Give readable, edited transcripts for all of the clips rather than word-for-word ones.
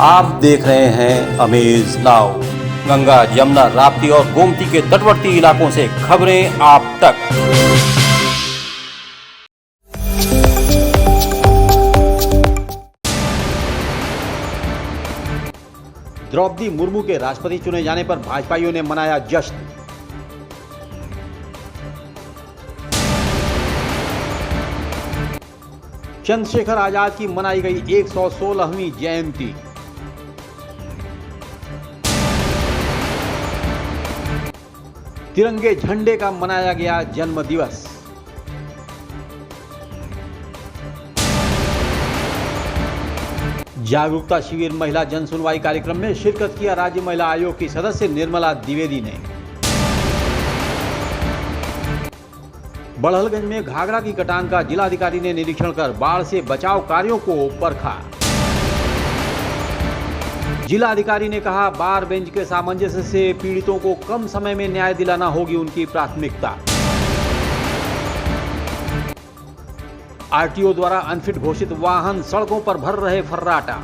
आप देख रहे हैं अमेज नाउ। गंगा, यमुना, राप्ती और गोमती के तटवर्ती इलाकों से खबरें आप तक। द्रौपदी मुर्मू के राष्ट्रपति चुने जाने पर भाजपाइयों ने मनाया जश्न। चंद्रशेखर आजाद की मनाई गई 116वीं जयंती। तिरंगे झंडे का मनाया गया जन्म दिवस। जागरूकता शिविर महिला जन सुनवाई कार्यक्रम में शिरकत किया राज्य महिला आयोग की सदस्य निर्मला द्विवेदी ने। बड़हलगंज में घाघरा की कटान का जिलाधिकारी ने निरीक्षण कर बाढ़ से बचाव कार्यों को परखा। जिलाधिकारी ने कहा, बार बेंच के सामंजस्य से पीड़ितों को कम समय में न्याय दिलाना होगी उनकी प्राथमिकता। आरटीओ द्वारा अनफिट घोषित वाहन सड़कों पर भर रहे फर्राटा।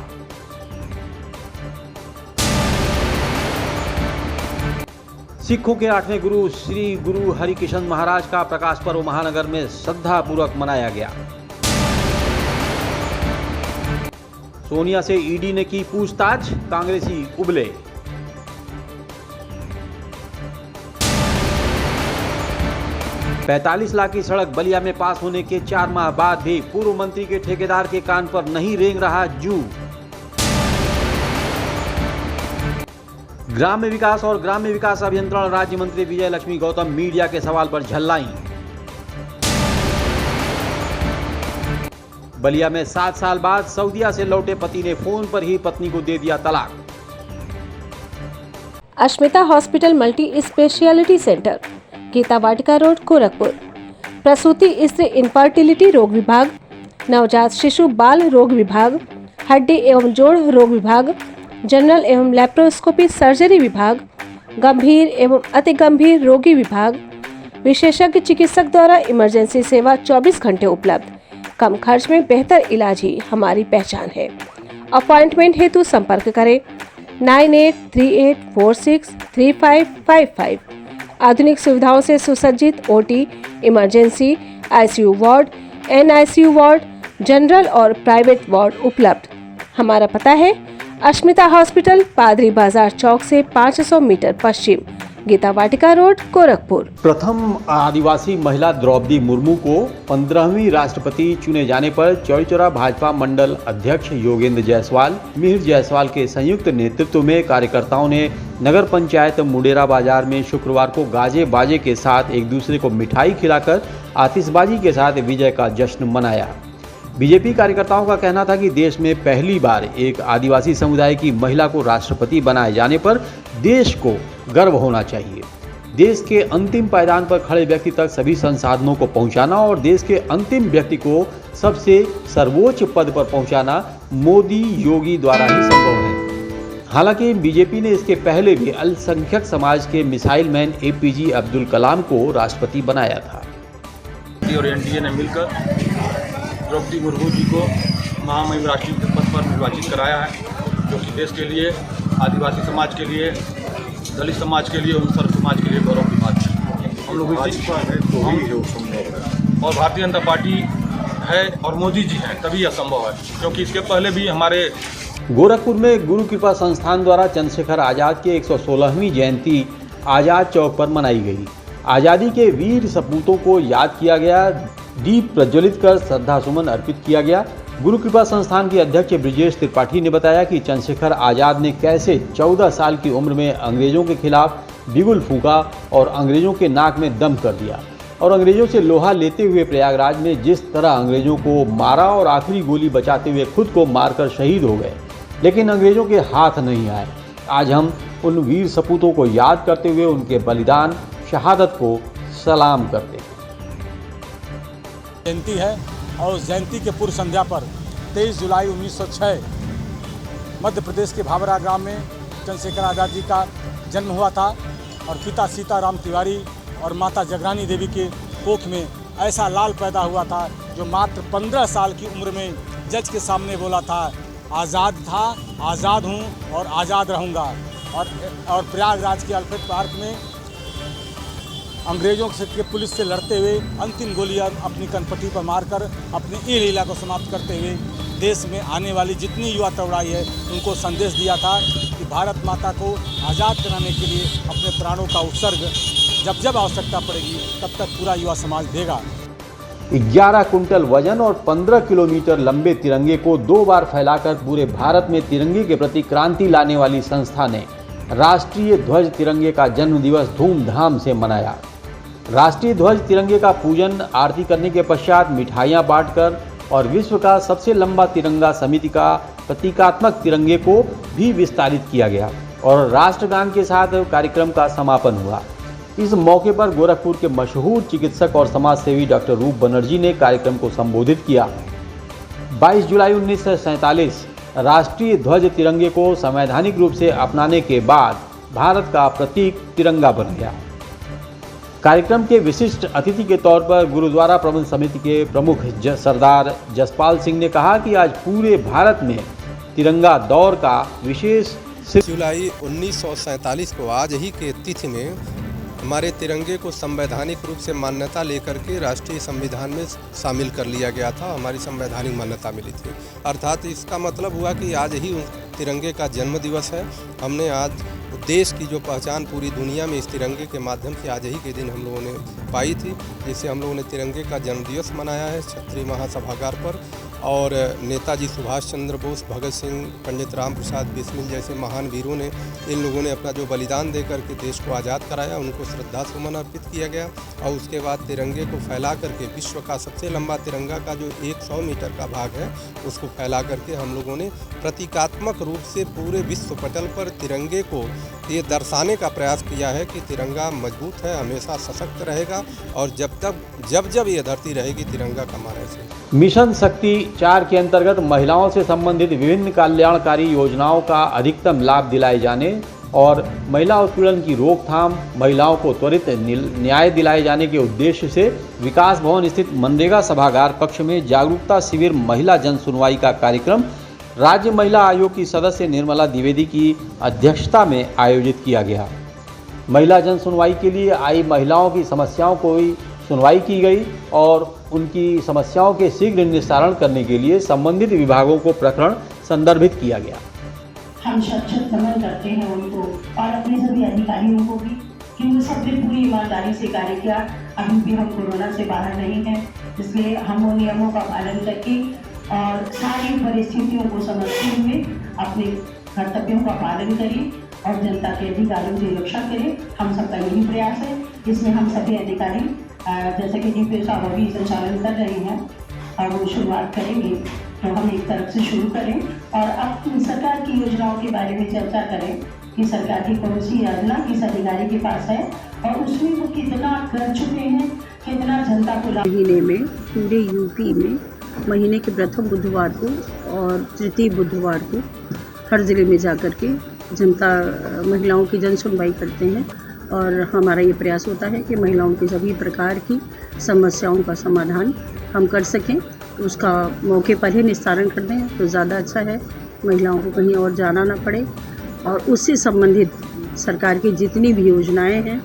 सिखों के 8वें गुरु श्री गुरु हरिकृष्ण महाराज का प्रकाश पर्व महानगर में श्रद्धापूर्वक मनाया गया। सोनिया से ईडी ने की पूछताछ, कांग्रेसी उबले। $45 लाख की सड़क बलिया में पास होने के 4 माह बाद भी पूर्व मंत्री के ठेकेदार के कान पर नहीं रेंग रहा जू। ग्राम्य विकास और ग्राम्य विकास अभियंत्रण राज्य मंत्री विजय लक्ष्मी गौतम मीडिया के सवाल पर झल्लाईं। बलिया में 7 साल बाद सऊदीया से लौटे पति ने फोन पर ही पत्नी को दे दिया तलाक। Ashmita hospital multi speciality centre, Geeta Vatika road, Gorakhpur. प्रसूति स्त्री इनफर्टिलिटी रोग विभाग, नवजात शिशु बाल रोग विभाग, हड्डी एवं जोड़ रोग विभाग, जनरल एवं लैप्रोस्कोपी सर्जरी विभाग, गंभीर एवं अति गंभीर रोगी विभाग, विशेषज्ञ चिकित्सक द्वारा इमरजेंसी सेवा 24 घंटे उपलब्ध। कम खर्च में बेहतर इलाज ही हमारी पहचान है। अपॉइंटमेंट हेतु संपर्क करें 9838463555। आधुनिक सुविधाओं से सुसज्जित OT, emergency, ICU ward, NICU ward, general और प्राइवेट वार्ड उपलब्ध। हमारा पता है अश्मिता हॉस्पिटल, पादरी बाजार चौक से 500 मीटर पश्चिम, गीता वाटिका रोड, गोरखपुर। प्रथम आदिवासी महिला द्रौपदी मुर्मू को 15वीं राष्ट्रपति चुने जाने पर चौरीचौरा भाजपा मंडल अध्यक्ष योगेंद्र जायसवाल, मिहिर जायसवाल के संयुक्त नेतृत्व में कार्यकर्ताओं ने नगर पंचायत मुडेरा बाजार में शुक्रवार को गाजे बाजे के साथ एक दूसरे को मिठाई खिलाकर आतिशबाजी के साथ विजय का जश्न मनाया। बीजेपी कार्यकर्ताओं का कहना था कि देश में पहली बार एक आदिवासी समुदाय की महिला को राष्ट्रपति बनाए जाने पर देश को गर्व होना चाहिए। देश के अंतिम पायदान पर खड़े व्यक्ति तक सभी संसाधनों को पहुंचाना और देश के अंतिम व्यक्ति को सबसे सर्वोच्च पद पर पहुंचाना मोदी योगी द्वारा ही संभव है। हालांकि बीजेपी ने इसके पहले भी अल्पसंख्यक समाज के missile man APJ Abdul Kalam को राष्ट्रपति बनाया था। और एनडीए ने मिलकर द्रौपदी मुर्मू जी को महामहिम राष्ट्रपति के पद पर निर्वाचित कराया है, जो कि देश के लिए, आदिवासी समाज के लिए, दलित समाज के लिए, उन सर्व समाज के लिए गौरव की बात है। हम लोग और भारतीय जनता पार्टी है और मोदी जी हैं, तभी यह संभव है, क्योंकि इसके पहले भी हमारे गोरखपुर में गुरु कृपा संस्थान द्वारा चंद्रशेखर आजाद की 116वीं जयंती आजाद चौक पर मनाई गई। आज़ादी के वीर सपूतों को याद किया गया, दीप प्रज्वलित कर श्रद्धा सुमन अर्पित किया गया। गुरु कृपा संस्थान के अध्यक्ष ब्रिजेश त्रिपाठी ने बताया कि चंद्रशेखर आजाद ने कैसे 14 साल की उम्र में अंग्रेजों के खिलाफ बिगुल फूंका और अंग्रेजों के नाक में दम कर दिया, और अंग्रेजों से लोहा लेते हुए प्रयागराज में जिस तरह अंग्रेजों को मारा और आखिरी गोली बचाते हुए खुद को मारकर शहीद हो गए, लेकिन अंग्रेजों के हाथ नहीं आए। आज हम उन वीर सपूतों को याद करते हुए उनके बलिदान, शहादत को सलाम करते हैं। जयंती है और उस जयंती के पूर्व संध्या पर 23 जुलाई 1906 मध्य प्रदेश के भावरा ग्राम में चंद्रशेखर आज़ाद जी का जन्म हुआ था, और पिता सीताराम तिवारी और माता जगरानी देवी के कोख में ऐसा लाल पैदा हुआ था जो मात्र 15 साल की उम्र में जज के सामने बोला था आज़ाद था, आज़ाद हूँ और आज़ाद रहूँगा। और प्रयागराज के अल्फ्रेड पार्क में अंग्रेज़ों के पुलिस से लड़ते हुए अंतिम गोलियां अपनी कनपट्टी पर मारकर अपनी ई लीला को समाप्त करते हुए देश में आने वाली जितनी युवा तरुणाई है उनको संदेश दिया था कि भारत माता को आज़ाद कराने के लिए अपने प्राणों का उत्सर्ग जब जब आवश्यकता पड़ेगी तब तक पूरा युवा समाज देगा। 11 कुंटल वजन और 15 किलोमीटर लंबे तिरंगे को 2 बार फैलाकर पूरे भारत में तिरंगे के प्रति क्रांति लाने वाली संस्था ने राष्ट्रीय ध्वज तिरंगे का जन्म दिवस धूमधाम से मनाया। राष्ट्रीय ध्वज तिरंगे का पूजन आरती करने के पश्चात मिठाइयां बांटकर और विश्व का सबसे लंबा तिरंगा समिति का प्रतीकात्मक तिरंगे को भी विस्तारित किया गया और राष्ट्रगान के साथ कार्यक्रम का समापन हुआ। इस मौके पर गोरखपुर के मशहूर चिकित्सक और समाजसेवी डॉक्टर रूप बनर्जी ने कार्यक्रम को संबोधित किया। 22 जुलाई 1947 राष्ट्रीय ध्वज तिरंगे को संवैधानिक रूप से अपनाने के बाद भारत का प्रतीक तिरंगा बन गया। कार्यक्रम के विशिष्ट अतिथि के तौर पर गुरुद्वारा प्रबंध समिति के प्रमुख सरदार जसपाल सिंह ने कहा कि आज पूरे भारत में तिरंगा दौर का विशेष जुलाई 1947 को आज ही के तिथि में हमारे तिरंगे को संवैधानिक रूप से मान्यता लेकर के राष्ट्रीय संविधान में शामिल कर लिया गया था। हमारी संवैधानिक मान्यता मिली थी, अर्थात इसका मतलब हुआ कि आज ही तिरंगे का जन्म दिवस है। हमने आज देश की जो पहचान पूरी दुनिया में इस तिरंगे के माध्यम से आज ही के दिन हम लोगों ने पाई थी, जिससे हम लोगों ने तिरंगे का जन्म दिवस मनाया है क्षत्रिय महासभागार पर। और नेताजी सुभाष चंद्र बोस, भगत सिंह, पंडित राम प्रसाद बिस्मिल जैसे महान वीरों ने, इन लोगों ने अपना जो बलिदान देकर के देश को आज़ाद कराया, उनको श्रद्धा सुमन अर्पित किया गया। और उसके बाद तिरंगे को फैला करके विश्व का सबसे लंबा तिरंगा का जो 100 मीटर का भाग है उसको फैला करके हम लोगों ने प्रतीकात्मक रूप से पूरे विश्व पटल पर तिरंगे को ये दर्शाने का प्रयास किया है कि तिरंगा मजबूत है, हमेशा सशक्त रहेगा और जब ये धरती रहेगी तिरंगा कमाने से। मिशन शक्ति 4 के अंतर्गत महिलाओं से संबंधित विभिन्न कल्याणकारी योजनाओं का अधिकतम लाभ दिलाए जाने और महिला उत्पीड़न की रोकथाम, महिलाओं को त्वरित न्याय दिलाए जाने के उद्देश्य से विकास भवन स्थित मनरेगा सभागार कक्ष में जागरूकता शिविर महिला जन सुनवाई का कार्यक्रम राज्य महिला आयोग की सदस्य निर्मला द्विवेदी की अध्यक्षता में आयोजित किया गया। महिला जन सुनवाई के लिए आई महिलाओं की समस्याओं को सुनवाई की गई और उनकी समस्याओं के शीघ्र निस्तारण करने के लिए संबंधित विभागों को प्रकरण संदर्भित किया गया। हम सशक्त नमन करते हैं उनको और अपने सभी अधिकारियों को भी कि उन सबने पूरी ईमानदारी से कार्य किया। अभी भी हम कोरोना से बाहर नहीं हैं, इसलिए हम उन नियमों का पालन करके और सारी परिस्थितियों को समझते हुए अपने कर्तव्यों का पालन करें और जनता के अधिकारों की रक्षा करें। हम सबका यही प्रयास है। इसमें हम सभी अधिकारी जैसे कि डीपीओ साहब अभी संचालन कर रहे हैं और वो शुरुआत करेंगे, तो हम एक तरफ से शुरू करें और अब सरकार की योजनाओं के बारे में चर्चा करें कि सरकार की कौन सी योजना किस अधिकारी के पास है और उसमें वो कितना कर चुके हैं, कितना जनता को लाभ। महीने में पूरे यूपी में महीने के प्रथम बुधवार को और तृतीय बुधवार को हर ज़िले में जाकर के जनता महिलाओं की जन सुनवाई करते हैं और हमारा ये प्रयास होता है कि महिलाओं की सभी प्रकार की समस्याओं का समाधान हम कर सकें, उसका मौके पर ही निस्तारण कर दें तो ज़्यादा अच्छा है। महिलाओं को कहीं और जाना ना पड़े और उससे संबंधित सरकार की जितनी भी योजनाएं हैं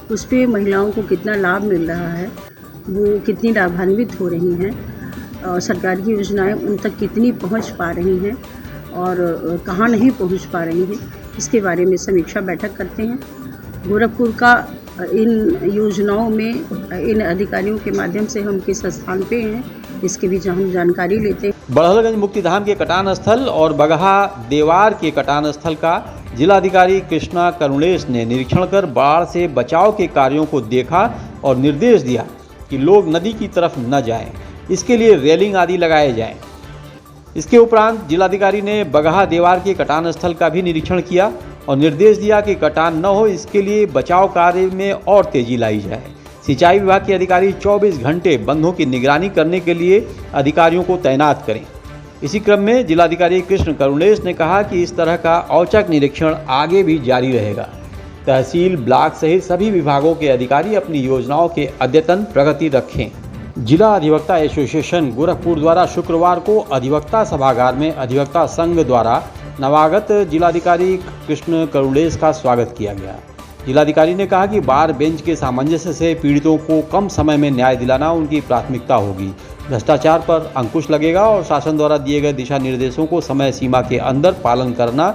उस पर महिलाओं को कितना लाभ मिल रहा है, वो कितनी लाभान्वित हो रही हैं और सरकार की योजनाएं उन तक कितनी पहुंच पा रही हैं और कहाँ नहीं पहुंच पा रही हैं, इसके बारे में समीक्षा बैठक करते हैं। गोरखपुर का इन योजनाओं में इन अधिकारियों के माध्यम से हम किस स्थान पे हैं इसके भी हम जानकारी लेते हैं। बड़हलगंज मुक्तिधाम के कटान स्थल और बगहा देवार के कटान स्थल का जिलाधिकारी कृष्णा करुणेश ने निरीक्षण कर बाढ़ से बचाव के कार्यों को देखा और निर्देश दिया कि लोग नदी की तरफ न जाएं, इसके लिए रेलिंग आदि लगाए जाएं। इसके उपरांत जिलाधिकारी ने बगहा देवार के कटान स्थल का भी निरीक्षण किया और निर्देश दिया कि कटान न हो, इसके लिए बचाव कार्य में और तेजी लाई जाए। सिंचाई विभाग के अधिकारी 24 घंटे बंधों की निगरानी करने के लिए अधिकारियों को तैनात करें। इसी क्रम में जिलाधिकारी कृष्ण करुणेश ने कहा कि इस तरह का औचक निरीक्षण आगे भी जारी रहेगा। तहसील, ब्लॉक सहित सभी विभागों के अधिकारी अपनी योजनाओं के अद्यतन प्रगति रखें। जिला अधिवक्ता एसोसिएशन गोरखपुर द्वारा शुक्रवार को अधिवक्ता सभागार में अधिवक्ता संघ द्वारा नवागत जिलाधिकारी कृष्ण करुणेश का स्वागत किया गया। जिलाधिकारी ने कहा कि बार बेंच के सामंजस्य से पीड़ितों को कम समय में न्याय दिलाना उनकी प्राथमिकता होगी। भ्रष्टाचार पर अंकुश लगेगा और शासन द्वारा दिए गए दिशा निर्देशों को समय सीमा के अंदर पालन करना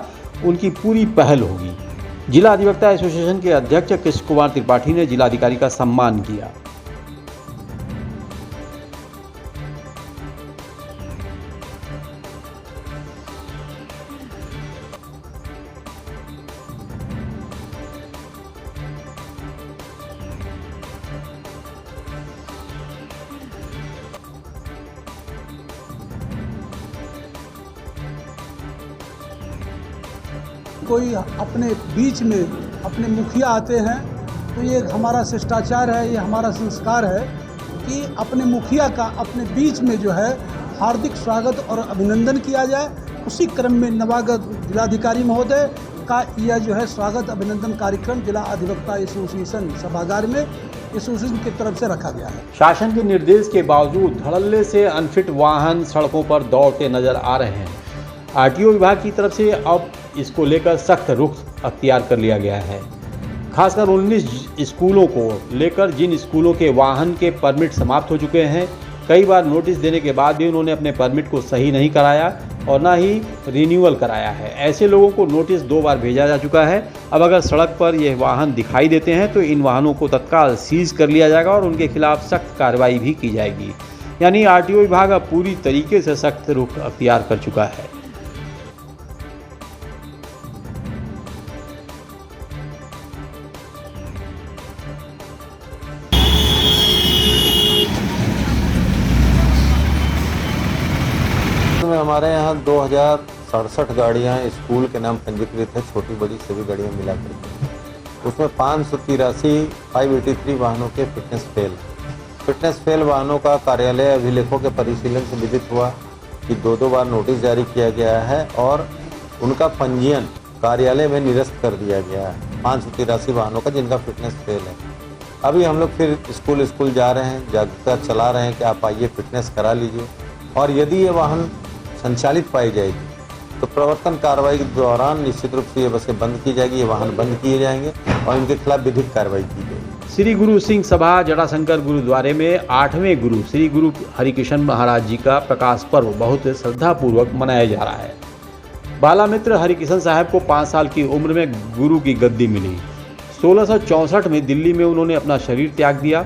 उनकी पूरी पहल होगी। जिला अधिवक्ता एसोसिएशन के अध्यक्ष कृष्ण कुमार त्रिपाठी ने जिलाधिकारी का सम्मान किया। कोई अपने बीच में अपने मुखिया आते हैं तो ये हमारा शिष्टाचार है, ये हमारा संस्कार है कि अपने मुखिया का अपने बीच में जो है हार्दिक स्वागत और अभिनंदन किया जाए। उसी क्रम में नवागत जिलाधिकारी महोदय का यह जो है स्वागत अभिनंदन कार्यक्रम जिला अधिवक्ता एसोसिएशन सभागार में एसोसिएशन की तरफ से रखा गया है। शासन के निर्देश के बावजूद धड़ल्ले से अनफिट वाहन सड़कों पर दौड़ते नजर आ रहे हैं। आरटीओ विभाग की तरफ से अब इसको लेकर सख्त रुख अख्तियार कर लिया गया है। खासकर 19 स्कूलों को लेकर जिन स्कूलों के वाहन के परमिट समाप्त हो चुके हैं, कई बार नोटिस देने के बाद भी उन्होंने अपने परमिट को सही नहीं कराया और ना ही रिन्यूअल कराया है। ऐसे लोगों को नोटिस 2 बार भेजा जा चुका है। अब अगर सड़क पर यह वाहन दिखाई देते हैं तो इन वाहनों को तत्काल सीज कर लिया जाएगा और उनके खिलाफ सख्त कार्रवाई भी की जाएगी। यानी आरटीओ विभाग अब पूरी तरीके से सख्त रुख अख्तियार कर चुका है। हमारे यहाँ 2067 गाड़ियाँ स्कूल के नाम पंजीकृत है, छोटी बड़ी सभी गाड़ियाँ मिला करके। उसमें 583 वाहनों के फिटनेस फेल वाहनों का कार्यालय अभिलेखों के परिशीलन से विदित हुआ कि 2 बार नोटिस जारी किया गया है और उनका पंजीयन कार्यालय में निरस्त कर दिया गया है। 583 वाहनों का जिनका फिटनेस फेल है। अभी हम लोग फिर स्कूल जा रहे हैं, जागरूकता चला रहे हैं कि आप आइए फिटनेस करा लीजिए और यदि ये वाहन संचालित पाई जाएगी तो प्रवर्तन कार्रवाई के दौरान निश्चित रूप से ये बसें बंद की जाएगी, ये वाहन बंद किए जाएंगे और इनके खिलाफ विधिक कार्रवाई की जाएगी। श्री गुरु सिंह सभा जटाशंकर गुरुद्वारे में 8वें गुरु श्री गुरु हरिकृष्ण महाराज जी का प्रकाश पर्व बहुत श्रद्धापूर्वक मनाया जा रहा है। बालामित्र हरिकृष्ण साहब को 5 साल की उम्र में गुरु की गद्दी मिली। 1664 में दिल्ली में उन्होंने अपना शरीर त्याग दिया।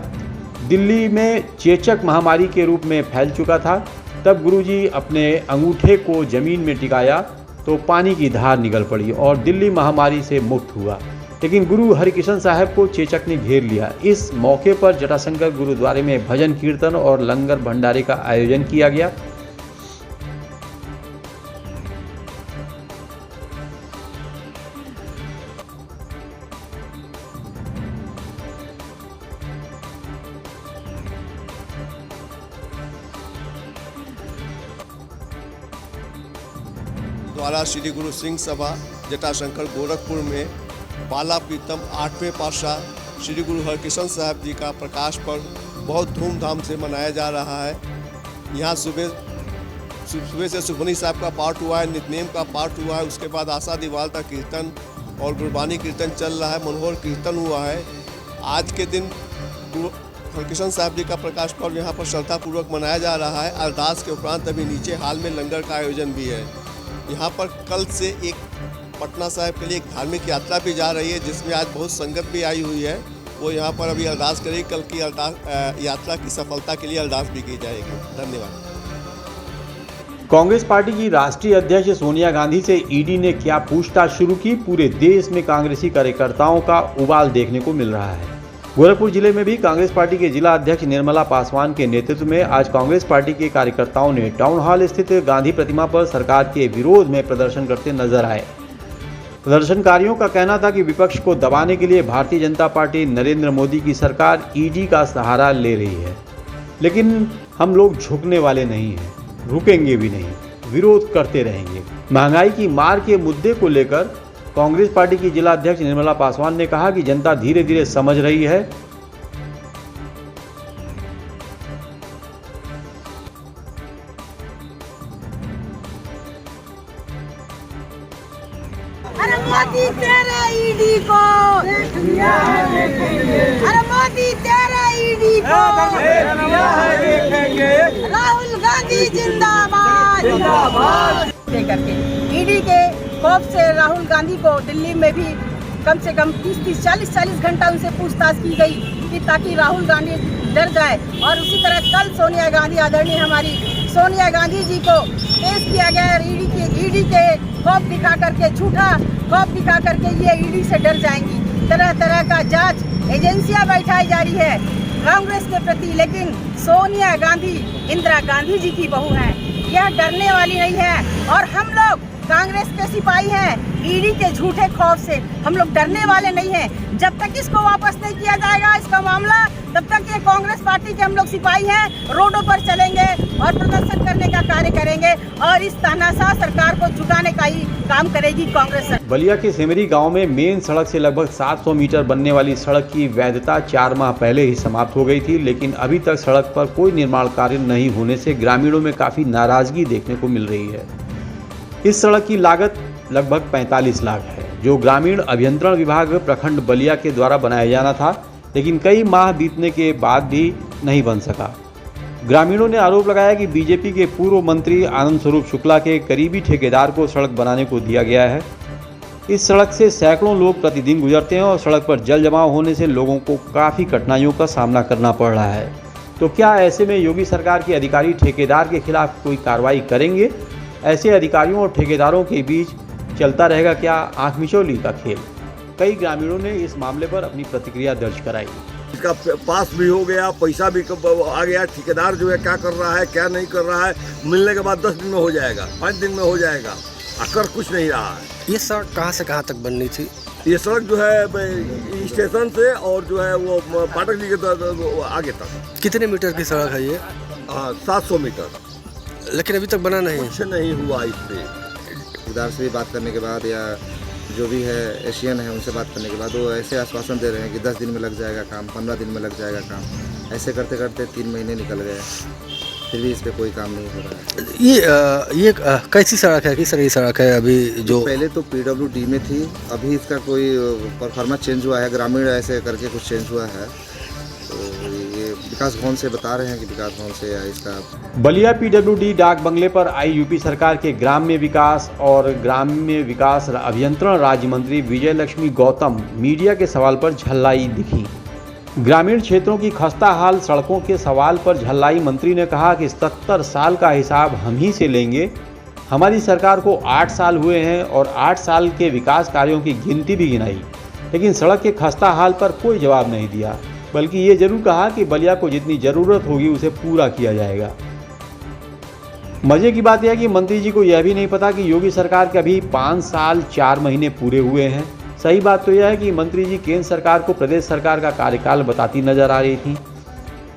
दिल्ली में चेचक महामारी के रूप में फैल चुका था। तब गुरुजी अपने अंगूठे को जमीन में टिकाया तो पानी की धार निकल पड़ी और दिल्ली महामारी से मुक्त हुआ। लेकिन गुरु हरिकृष्ण साहब को चेचक ने घेर लिया। इस मौके पर जटाशंकर गुरुद्वारे में भजन कीर्तन और लंगर भंडारे का आयोजन किया गया। द्वारा श्री गुरु सिंह सभा जटाशंकर गोरखपुर में बाला प्रीतम 8वें पातशाह श्री गुरु हरिकृष्ण साहब जी का प्रकाश पर्व बहुत धूमधाम से मनाया जा रहा है। यहाँ सुबह से सुखमनी साहब का पाठ हुआ है, नितनेम का पाठ हुआ है, उसके बाद आशा दीवाल का कीर्तन और गुरबानी कीर्तन चल रहा है, मनोहर कीर्तन हुआ है। आज के दिन गुरु हरिकृष्ण साहब जी का प्रकाश पर्व यहाँ पर श्रद्धापूर्वक मनाया जा रहा है। अरदास के उपरांत अभी नीचे हाल में लंगर का आयोजन भी है। यहाँ पर कल से एक पटना साहिब के लिए एक धार्मिक यात्रा भी जा रही है, जिसमें आज बहुत संगत भी आई हुई है। वो यहाँ पर अभी अरदास करेगी। कल की यात्रा की सफलता के लिए अरदास भी की जाएगी। धन्यवाद। कांग्रेस पार्टी की राष्ट्रीय अध्यक्ष सोनिया गांधी से ईडी ने क्या पूछताछ शुरू की। पूरे देश में कांग्रेसी कार्यकर्ताओं का उबाल देखने को मिल रहा है। गोरखपुर जिले में भी कांग्रेस पार्टी के जिला अध्यक्ष निर्मला पासवान के नेतृत्व में आज कांग्रेस पार्टी के कार्यकर्ताओं ने टाउन हॉल स्थित गांधी प्रतिमा पर सरकार के विरोध में प्रदर्शन करते नजर आए। प्रदर्शनकारियों का कहना था कि विपक्ष को दबाने के लिए भारतीय जनता पार्टी नरेंद्र मोदी की सरकार ईडी का सहारा ले रही है, लेकिन हम लोग झुकने वाले नहीं हैं, रुकेंगे भी नहीं, विरोध करते रहेंगे। महंगाई की मार के मुद्दे को लेकर कांग्रेस पार्टी की जिला अध्यक्ष निर्मला पासवान ने कहा कि जनता धीरे धीरे समझ रही है मोदी तेरे ईडी को देख लिया है, अरे मोदी तेरे ईडी को देख लिया है, देखेंगे। राहुल गांधी जिंदाबाद जिंदाबाद। लेकर के ईडी के खौफ से राहुल गांधी को दिल्ली में भी कम से कम 30-30, 40-40 घंटा उनसे पूछताछ की गई कि ताकि राहुल गांधी डर जाए। और उसी तरह कल सोनिया गांधी, आदरणीय हमारी सोनिया गांधी जी को पेश किया गया ईडी के खौफ दिखा करके, झूठा खौफ दिखा करके ये ईडी से डर जाएंगी। तरह तरह का जांच एजेंसियां बैठाई जा रही है कांग्रेस के प्रति, लेकिन सोनिया गांधी इंदिरा गांधी जी की बहू है, यह डरने वाली नहीं है। और हम लोग कांग्रेस के सिपाही हैं, ईडी के झूठे खौफ से हम लोग डरने वाले नहीं हैं। जब तक इसको वापस नहीं किया जाएगा इसका मामला, तब तक ये कांग्रेस पार्टी के हम लोग सिपाही हैं, रोडों पर चलेंगे और प्रदर्शन करने का कार्य करेंगे और इस तानाशाह सरकार को झुकाने का ही काम करेगी कांग्रेस सरकार। बलिया के सेमरी गांव में मेन सड़क से लगभग 700 मीटर बनने वाली सड़क की वैधता 4 माह पहले ही समाप्त हो गई थी, लेकिन अभी तक सड़क पर कोई निर्माण कार्य नहीं होने से ग्रामीणों में काफ़ी नाराजगी देखने को मिल रही है। इस सड़क की लागत लगभग 45 लाख है, जो ग्रामीण अभियंत्रण विभाग प्रखंड बलिया के द्वारा बनाया जाना था, लेकिन कई माह बीतने के बाद भी नहीं बन सका। ग्रामीणों ने आरोप लगाया कि बीजेपी के पूर्व मंत्री आनंद स्वरूप शुक्ला के करीबी ठेकेदार को सड़क बनाने को दिया गया है। इस सड़क से सैकड़ों लोग प्रतिदिन गुजरते हैं और सड़क पर जल जमाव होने से लोगों को काफ़ी कठिनाइयों का सामना करना पड़ रहा है। तो क्या ऐसे में योगी सरकार के अधिकारी ठेकेदार के खिलाफ कोई कार्रवाई करेंगे? ऐसे अधिकारियों और ठेकेदारों के बीच चलता रहेगा क्या आंख मिचौली का खेल? कई ग्रामीणों ने इस मामले पर अपनी प्रतिक्रिया दर्ज कराई। इसका पास भी हो गया, पैसा भी आ गया, ठेकेदार जो है क्या कर रहा है क्या नहीं कर रहा है, मिलने के बाद 10 दिन में हो जाएगा, 5 दिन में हो जाएगा, आकर कुछ नहीं रहा है। ये सड़क कहाँ से कहाँ तक बननी थी? ये सड़क जो है स्टेशन से और जो है वो पाठक जी के आगे तक। कितने मीटर की सड़क है ये? 700 मीटर। लेकिन अभी तक बना नहीं, कुछ नहीं हुआ। इससे ठेकेदार से भी बात करने के बाद या जो भी है एशियन है उनसे बात करने के बाद वो ऐसे आश्वासन दे रहे हैं कि 10 दिन में लग जाएगा काम, 15 दिन में लग जाएगा काम। ऐसे करते करते 3 महीने निकल गए, फिर भी इस पर कोई काम नहीं हो रहा है। ये कैसी सड़क है, किस तरह की सड़क है? अभी जो पहले तो PWD में थी, अभी इसका कोई परफॉर्मेंस चेंज हुआ है, ग्रामीण ऐसे करके कुछ चेंज हुआ है। तो ये विकास भवन से बता रहे हैं कि विकास भवन से इसका। बलिया PWD डाक बंगले पर आई यूपी सरकार के ग्राम्य विकास और ग्राम्य विकास अभियंत्रण राज्य मंत्री विजय लक्ष्मी गौतम मीडिया के सवाल पर झल्लाई दिखी। ग्रामीण क्षेत्रों की खस्ता हाल सड़कों के सवाल पर झल्लाई मंत्री ने कहा कि 70 साल का हिसाब हम ही से लेंगे। हमारी सरकार को 8 साल हुए हैं और 8 साल के विकास कार्यों की गिनती भी गिनाई, लेकिन सड़क के खस्ता हाल पर कोई जवाब नहीं दिया, बल्कि ये जरूर कहा कि बलिया को जितनी ज़रूरत होगी उसे पूरा किया जाएगा। मज़े की बात यह है कि मंत्री जी को यह भी नहीं पता कि योगी सरकार के अभी 5 साल 4 महीने पूरे हुए हैं। सही बात तो यह है कि मंत्री जी केंद्र सरकार को प्रदेश सरकार का कार्यकाल बताती नजर आ रही थी।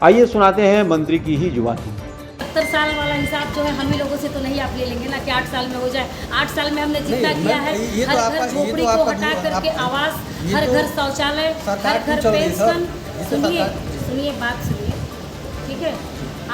आइए सुनाते हैं मंत्री की ही जुबानी। 70 साल वाला हिसाब जो है हम ही लोगों से तो नहीं आप ले लेंगे ना कि 8 साल में हो जाए। 8 साल में हमने जितना किया है, हर घर झोपड़ी को हटा करके आवास, हर घर शौचालय, हर घर पेंशन। सुनिए बात सुनिए, ठीक है।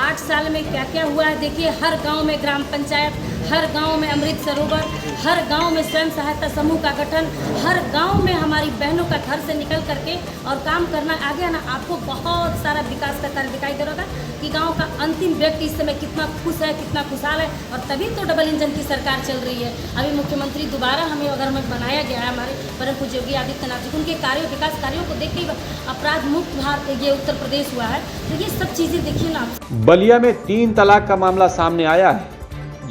8 साल में क्या क्या हुआ है देखिए। हर गांव में ग्राम पंचायत, हर गांव में अमृत सरोवर, हर गांव में स्वयं सहायता समूह का गठन, हर गांव में हमारी बहनों का घर से निकल करके और काम करना आ गया ना। आपको बहुत सारा विकास का कार्य दिखाई दे रहा था कि गांव का अंतिम व्यक्ति इस समय कितना खुश है, कितना खुशहाल है। और तभी तो डबल इंजन की सरकार चल रही है। अभी मुख्यमंत्री दोबारा हमें बनाया गया है, हमारे परम पूज्य योगी आदित्यनाथ जी, उनके कार्यों, विकास कार्यों को देख के अपराध मुक्त भारत ये उत्तर प्रदेश हुआ है। तो ये सब चीज़ें देखिए ना। बलिया में 3 तलाक का मामला सामने आया है,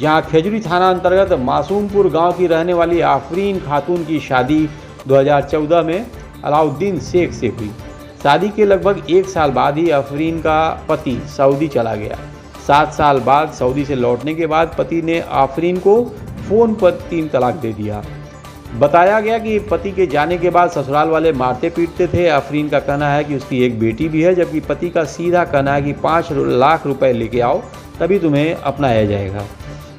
जहां खेजड़ी थाना अंतर्गत मासूमपुर गांव की रहने वाली आफरीन खातून की शादी 2014 में अलाउद्दीन शेख से हुई। शादी के लगभग 1 साल बाद ही आफरीन का पति सऊदी चला गया। 7 साल बाद सऊदी से लौटने के बाद पति ने आफरीन को फ़ोन पर 3 तलाक दे दिया। बताया गया कि पति के जाने के बाद ससुराल वाले मारते पीटते थे। आफरीन का कहना है कि उसकी एक बेटी भी है, जबकि पति का सीधा कहना है कि 5 लाख रुपए लेके आओ तभी तुम्हें अपनाया जाएगा।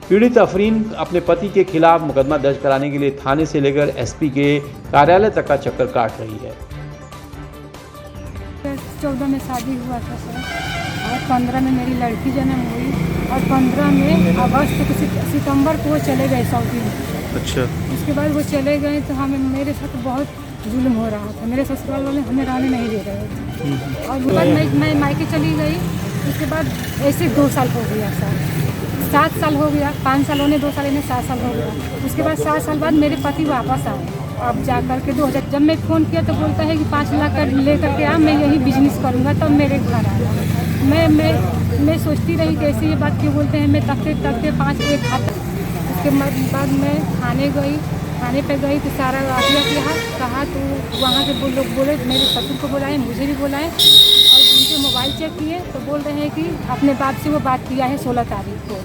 पीड़ित आफरीन अपने पति के खिलाफ मुकदमा दर्ज कराने के लिए थाने से लेकर SP के कार्यालय तक का चक्कर काट रही है। 14 में शादी हुआ था सर, और 15 में मेरी लड़की जन्म हुई, और 15 में अगस्त सितंबर को वो चले गए सऊदी में। अच्छा। उसके बाद वो चले गए तो हमें मेरे साथ बहुत जुल्म हो रहा था। मेरे ससुराल वाले हमें रहने नहीं दे रहे थे और उसके बाद मैं मायके चली गई। उसके बाद ऐसे 2 साल हो गया, 7 साल हो गया, 5 साल होने 2 साल इन्हें 7 साल हो गया। उसके बाद 7 साल बाद मेरे पति वापस आए। अब जा कर के 2000 जब मैं फ़ोन किया तो बोलता है कि 5 लाख ले करके आ, मैं यही बिजनेस करूँगा। तब मेरे घर आया। मैं सोचती रही कि ऐसे ये बात क्यों बोलते हैं। मैं तकते 1 हफ्ते उसके बाद मैं थाने पे गई तो सारा आदिया कहा तो वहाँ के लोग बोले, मेरे ससुर को बुलाए, मुझे भी बुलाए और उनके मोबाइल चेक किए तो बोल रहे हैं कि अपने बाप से वो बात किया है 16 तारीख को।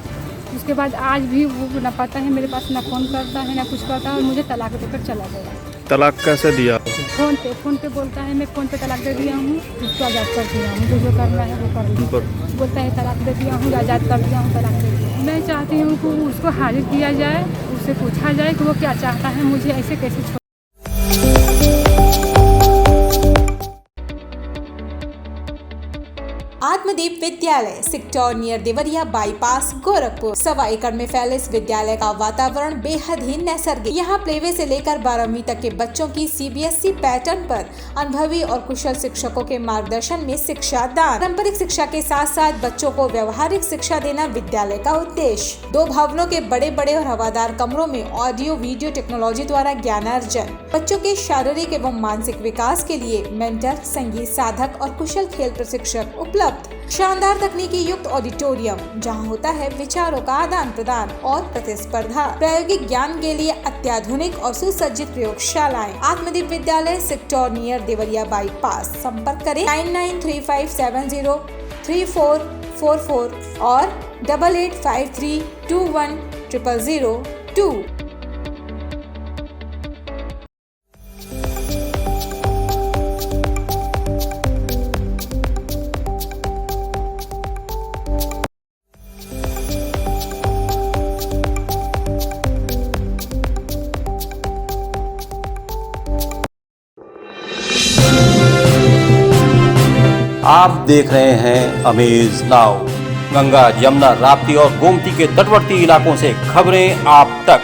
उसके बाद आज भी वो ना पता है मेरे पास, ना फ़ोन करता है ना कुछ करता है और मुझे तलाक देकर चला गया। तलाक कैसे दिया? फ़ोन पे बोलता है मैं फ़ोन पे तलाक दे दिया हूँ, उसको आज़ाद कर दिया हूँ, जो करना है वो कर लिया। बोलता है तलाक दे दिया हूँ, आज़ाद कर दिया हूँ, तलाक दे दिया। मैं चाहती हूँ कि उसको हाजिर किया जाए, उससे पूछा जाए कि वो क्या चाहता है, मुझे ऐसे कैसे छोड़। आत्मदीप विद्यालय sector near Deoria bypass Gorakhpur. 1.25 एकड़ में फैले इस विद्यालय का वातावरण बेहद ही नैसर्गिक। यहाँ प्लेवे से लेकर 12वीं तक के बच्चों की CBSE पैटर्न पर अनुभवी और कुशल शिक्षकों के मार्गदर्शन में शिक्षा दान। पारंपरिक शिक्षा के साथ साथ बच्चों को व्यवहारिक शिक्षा देना विद्यालय का उद्देश्य। 2 भवनों के बड़े बड़े और हवादार कमरों में ऑडियो वीडियो टेक्नोलॉजी द्वारा ज्ञानार्जन, बच्चों के शारीरिक एवं मानसिक विकास के लिए मेंटर, संगीत साधक और कुशल खेल प्रशिक्षक उपलब्ध। शानदार तकनीकी युक्त ऑडिटोरियम जहां होता है विचारों का आदान प्रदान और प्रतिस्पर्धा। प्रायोगिक ज्ञान के लिए अत्याधुनिक और सुसज्जित प्रयोगशालाएं। आत्मदीप विद्यालय सेक्टर नियर देवरिया बाईपास। संपर्क करें 9935703444 और 8853210002। आप देख रहे हैं अमेज नाउ। गंगा, यमुना, राप्ती और गोमती के तटवर्ती इलाकों से खबरें आप तक।